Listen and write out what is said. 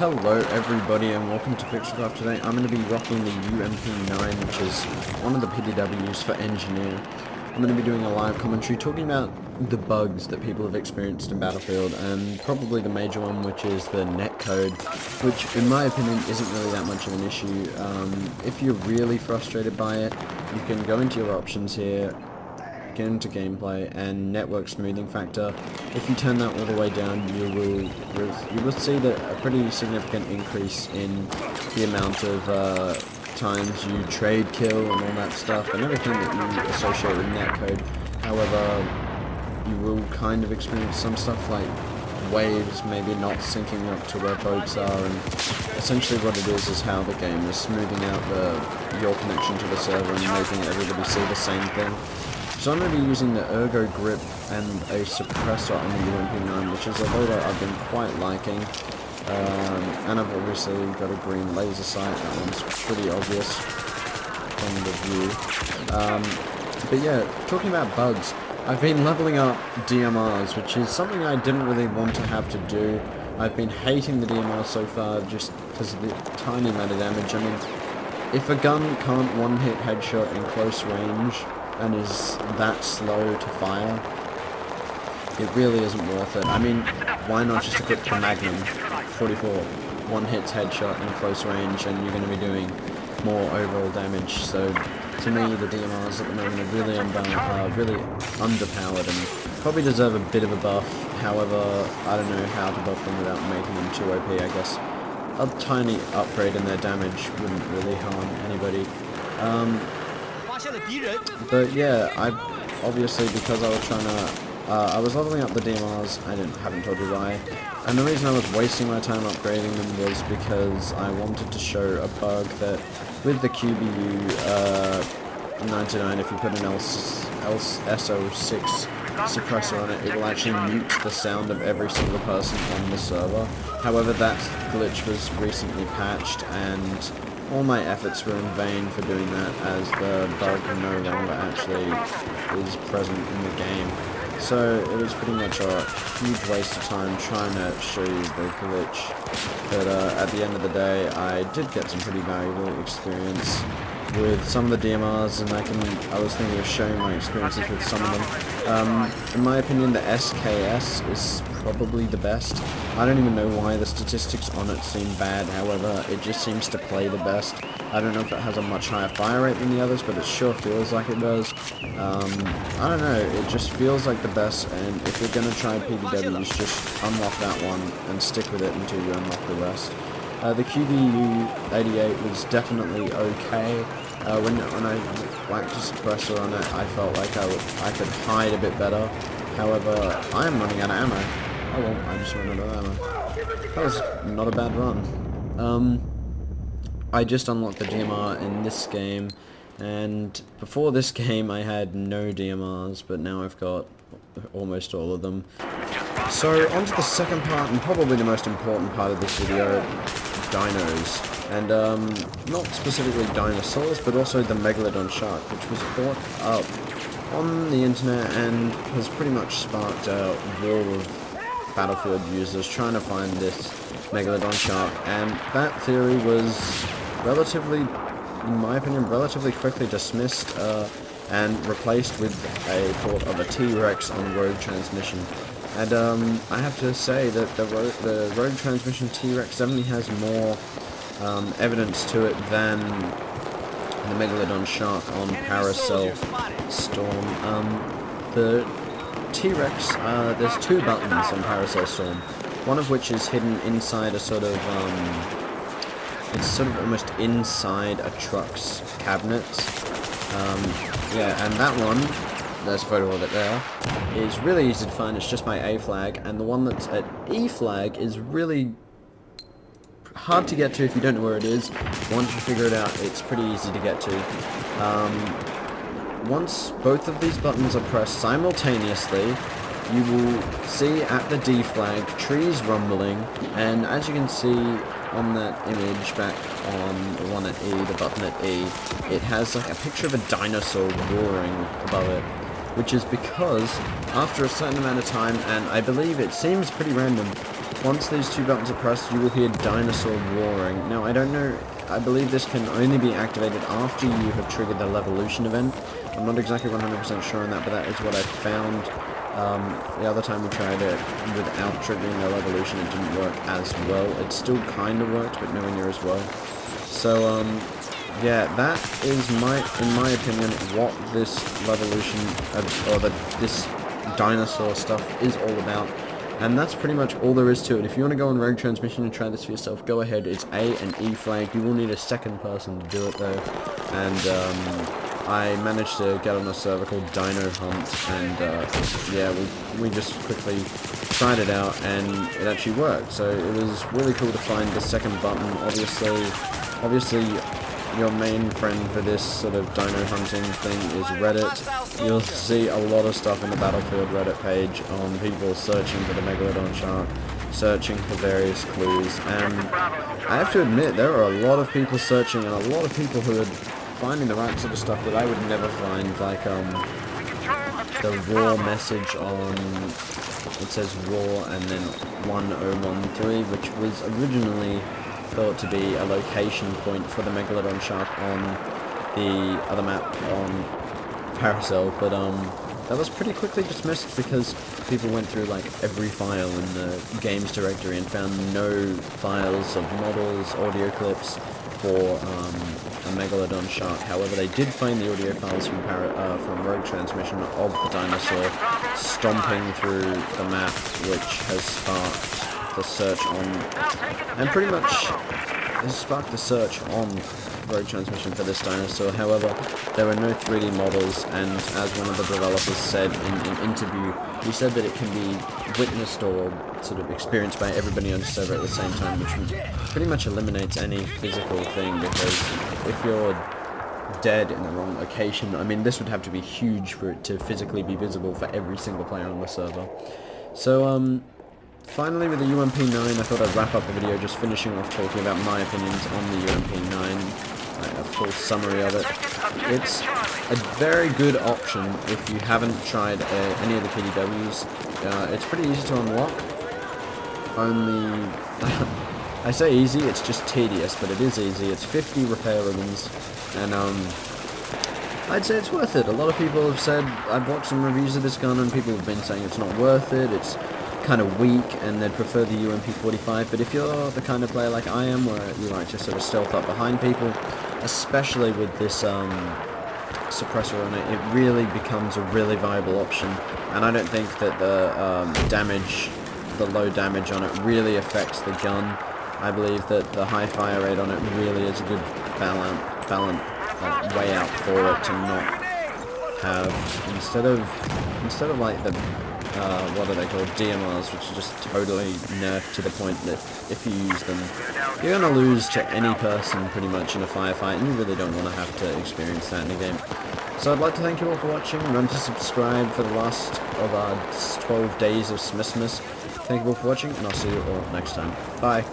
Hello everybody and welcome to P1xelcraft. Today I'm going to be rocking the UMP9, which is one of the PDWs for Engineer. I'm going to be doing a live commentary talking about the bugs that people have experienced in Battlefield, and probably the major one, which is the netcode, which in my opinion isn't really that much of an issue. If you're really frustrated by it, you can go into your options here, get into gameplay, and network smoothing factor. If you turn that all the way down, you will see that a pretty significant increase in the amount of times you trade kill and all that stuff and everything that you associate with netcode. However, you will kind of experience some stuff like waves maybe not syncing up to where boats are, and essentially what it is how the game is smoothing out your connection to the server and making everybody see the same thing. So I'm going to be using the Ergo Grip and a suppressor on the UMP9, which is a loader I've been quite liking. And I've obviously got a green laser sight. That one's pretty obvious from the view. But yeah, talking about bugs, I've been leveling up DMRs, which is something I didn't really want to have to do. I've been hating the DMR so far just because of the tiny amount of damage. I mean, if a gun can't one-hit headshot in close range and is that slow to fire, it really isn't worth it. I mean, why not just equip the Magnum 44, one hits headshot in close range and you're going to be doing more overall damage. So to me, the DMRs at the moment are really really underpowered and probably deserve a bit of a buff. However, I don't know how to buff them without making them too OP. I guess a tiny upgrade in their damage wouldn't really harm anybody. But yeah, I obviously, because I was trying to, I was leveling up the DMRs, haven't told you why, and the reason I was wasting my time upgrading them was because I wanted to show a bug that with the QBU 99, if you put an SO6 suppressor on it, it will actually mute the sound of every single person on the server. However, that glitch was recently patched, and all my efforts were in vain for doing that, as the bug no longer actually is present in the game. So it was pretty much a huge waste of time trying to show you the glitch. But at the end of the day, I did get some pretty valuable experience with some of the DMRs, and I was thinking of showing my experiences with some of them. In my opinion, the SKS is probably the best. I don't even know why the statistics on it seem bad, however, it just seems to play the best. I don't know if it has a much higher fire rate than the others, but it sure feels like it does. I don't know, it just feels like the best, and if you're going to try PDWs, just unlock that one and stick with it until you unlock the rest. The QBU-88 was definitely okay. When I whacked a suppressor on it, I felt like I could hide a bit better. However, I am running out of ammo. Oh well, I just ran out of ammo. That was not a bad run. I just unlocked the DMR in this game, and before this game I had no DMRs, but now I've got almost all of them. So, on to the second part, and probably the most important part of this video, dinos. And, not specifically dinosaurs, but also the Megalodon shark, which was brought up on the internet and has pretty much sparked a war of Battlefield users trying to find this Megalodon shark. And that theory was relatively, in my opinion, relatively quickly dismissed and replaced with a thought of a T-Rex on rogue transmission. And I have to say that the rogue transmission T-Rex definitely has more evidence to it than the Megalodon shark on Paracel Storm. The T-Rex, there's two buttons on Paracel Storm, one of which is hidden inside a sort of, it's sort of almost inside a truck's cabinet. Yeah, and that one, there's a photo of it there, is really easy to find. It's just my A flag, and the one that's at E flag is really hard to get to if you don't know where it is. Once you figure it out, it's pretty easy to get to. Once both of these buttons are pressed simultaneously, you will see at the D flag trees rumbling, and as you can see on that image back on the one at E, the button at E, it has like a picture of a dinosaur roaring above it, which is because after a certain amount of time, and I believe it seems pretty random, Once these two buttons are pressed, you will hear dinosaur roaring. Now, I don't know, I believe this can only be activated after you have triggered the Levolution event. I'm not exactly 100% sure on that, but that is what I found. The other time we tried it without triggering the Levolution, it didn't work as well. It still kind of worked, but nowhere near as well. So, yeah, that is in my opinion, what this Levolution, this dinosaur stuff is all about. And that's pretty much all there is to it. If you want to go on Rogue Transmission and try this for yourself, go ahead. It's A and E flag. You will need a second person to do it though. And I managed to get on a server called Dino Hunt, and yeah, we just quickly tried it out, and it actually worked. So it was really cool to find the second button. Obviously, your main friend for this sort of dino hunting thing is Reddit. You'll see a lot of stuff in the Battlefield Reddit page on people searching for the Megalodon shark, searching for various clues, and I have to admit there are a lot of people searching and a lot of people who are finding the right sort of stuff that I would never find, like the raw message on, it says raw and then 1013, which was originally thought to be a location point for the Megalodon shark on the other map on Paracel, but that was pretty quickly dismissed because people went through like every file in the games directory and found no files of models, audio clips for a Megalodon shark. However, they did find the audio files from Rogue Transmission of the dinosaur stomping through the map, which has sparked the search on, and pretty much has sparked the search on Rogue Transmission for this dinosaur. However, there were no 3D models, and as one of the developers said in an interview, he said that it can be witnessed or sort of experienced by everybody on the server at the same time, which pretty much eliminates any physical thing, because if you're dead in the wrong location, I mean, this would have to be huge for it to physically be visible for every single player on the server. So, finally, with the UMP-9, I thought I'd wrap up the video just finishing off talking about my opinions on the UMP-9, a full summary of it. It's a very good option if you haven't tried any of the PDWs. It's pretty easy to unlock, only, I say easy, it's just tedious, but it is easy. It's 50 repair ribbons, and I'd say it's worth it. A lot of people have said, I've watched some reviews of this gun, and people have been saying it's not worth it, it's kind of weak, and they'd prefer the UMP-45, but if you're the kind of player like I am, where you like to sort of stealth up behind people, especially with this suppressor on it, it really becomes a really viable option, and I don't think that the low damage on it really affects the gun. I believe that the high fire rate on it really is a good way out for it to not have, instead of like the what are they called, DMRs, which are just totally nerfed to the point that if you use them, you're going to lose to any person pretty much in a firefight, and you really don't want to have to experience that in a game. So I'd like to thank you all for watching. Remember to subscribe for the last of our 12 days of Smissmas. Thank you all for watching, and I'll see you all next time. Bye.